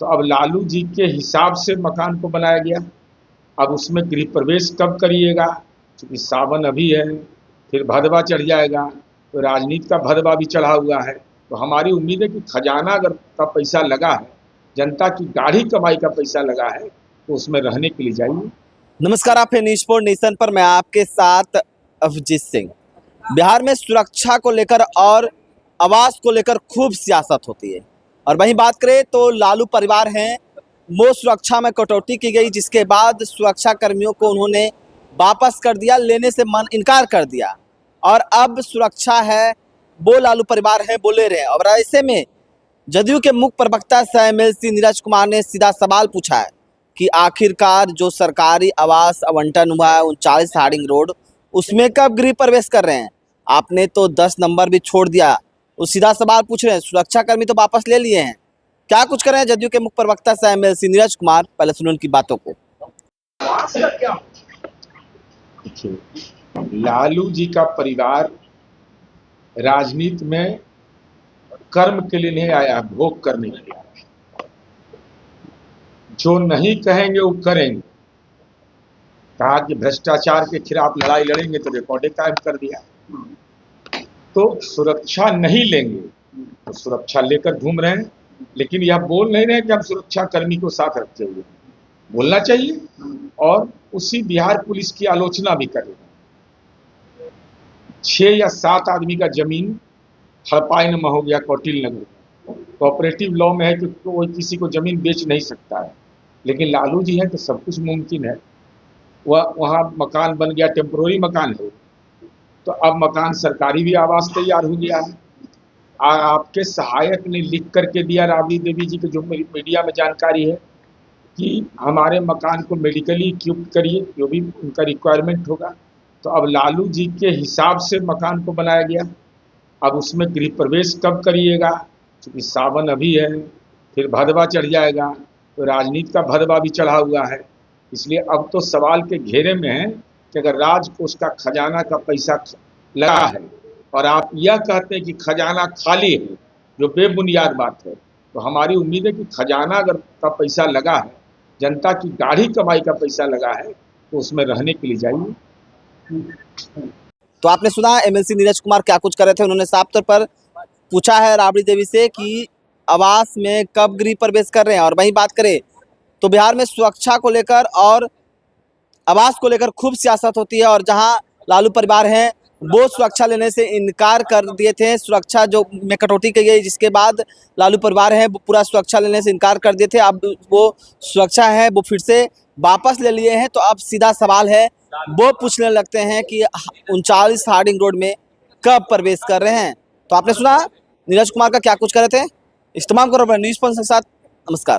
तो अब लालू जी के हिसाब से मकान को बनाया गया। अब उसमें गृह प्रवेश कब करिएगा, क्योंकि सावन अभी है, फिर भदवा चढ़ जाएगा, तो राजनीति का भदवा भी चढ़ा हुआ है। तो हमारी उम्मीद है कि खजाना अगर का पैसा लगा है, जनता की गाढ़ी कमाई का पैसा लगा है, तो उसमें रहने के लिए जाइए। नमस्कार, आप है न्यूज़ 4 नेशन पर। मैं आपके साथ अभिजीत सिंह। बिहार में सुरक्षा को लेकर और आवास को लेकर खूब सियासत होती है, और वहीं बात करें तो लालू परिवार हैं, वो सुरक्षा में कटौती की गई, जिसके बाद सुरक्षा कर्मियों को उन्होंने वापस कर दिया, लेने से मन इनकार कर दिया, और अब सुरक्षा है वो लालू परिवार है वो ले रहे हैं। और ऐसे में जदयू के मुख्य प्रवक्ता सह एमएलसी नीरज कुमार ने सीधा सवाल पूछा है कि आखिरकार जो सरकारी आवास आवंटन हुआ है 39 हार्डिंग रोड, उसमें कब गृह प्रवेश कर रहे हैं? आपने तो 10 नंबर भी छोड़ दिया। वो सीधा सवाल पूछ रहे हैं, सुरक्षा कर्मी तो वापस ले लिए हैं, क्या कुछ कर रहे हैं जदयू के मुख्य प्रवक्ता सह एमएलसी नीरज कुमार? पहले सुनो उनकी बातों को। लालू जी का परिवार राजनीति में कर्म के लिए नहीं आया, भोग करने के लिए आया। जो नहीं कहेंगे वो करेंगे। कहा कि भ्रष्टाचार के खिलाफ लड़ाई लड़ेंगे, तो रिकॉर्डे कायम कर दिया। तो सुरक्षा नहीं लेंगे, तो सुरक्षा लेकर घूम रहे हैं, लेकिन यह बोल नहीं रहे कि हम सुरक्षा कर्मी को साथ रखते हुए। बोलना चाहिए, और उसी बिहार पुलिस की आलोचना भी कर रहे हैं। 6 या 7 आदमी का जमीन हड़पाई नमा हो गया कौटिल्य नगर। कोऑपरेटिव लॉ में है कि कोई किसी को जमीन बेच नहीं सकता है, लेकिन लालू जी हैं तो सब कुछ मुमकिन है। वहाँ मकान बन गया, टेम्पोररी मकान है, तो अब मकान सरकारी भी आवास तैयार हो गया है। आपके सहायक ने लिख करके दिया राबड़ी देवी जी को, जो मेरी मीडिया में जानकारी है, कि हमारे मकान को मेडिकली इक्विप करिए, जो भी उनका रिक्वायरमेंट होगा। तो अब लालू जी के हिसाब से मकान को बनाया गया। अब उसमें गृह प्रवेश कब करिएगा, क्योंकि सावन अभी है, फिर भदवा चढ़ जाएगा, तो राजनीति का भदवा भी चढ़ा हुआ है। इसलिए अब तो सवाल के घेरे में है कि अगर राजकोष का खजाना का पैसा लगा है और आप यह कहते हैं कि खजाना खाली है, जो बेबुनियाद बात है, तो हमारी उम्मीद है कि खजाना अगर का पैसा लगा है, जनता की गाढ़ी कमाई का पैसा लगा है, तो उसमें रहने के लिए जाइए। तो आपने सुना एमएलसी नीरज कुमार क्या कुछ कर रहे थे। उन्होंने साफ तौर पर पूछा है राबड़ी देवी से कि आवास में कब गृह प्रवेश कर रहे हैं। और वहीं बात करें तो बिहार में सुरक्षा को लेकर और आवास को लेकर खूब सियासत होती है, और जहां लालू परिवार हैं वो सुरक्षा लेने से इनकार कर दिए थे, सुरक्षा जो में कटौती की गई, जिसके बाद लालू परिवार हैं वो पूरा सुरक्षा लेने से इनकार कर दिए थे। अब वो सुरक्षा है वो फिर से वापस ले लिए हैं। तो अब सीधा सवाल है, वो पूछने लगते हैं कि 39 हार्डिंग रोड में कब प्रवेश कर रहे हैं। तो आपने सुना नीरज कुमार का क्या कुछ कर रहे थे। इस तमाम खबरों पर न्यूज़ 5 के साथ नमस्कार।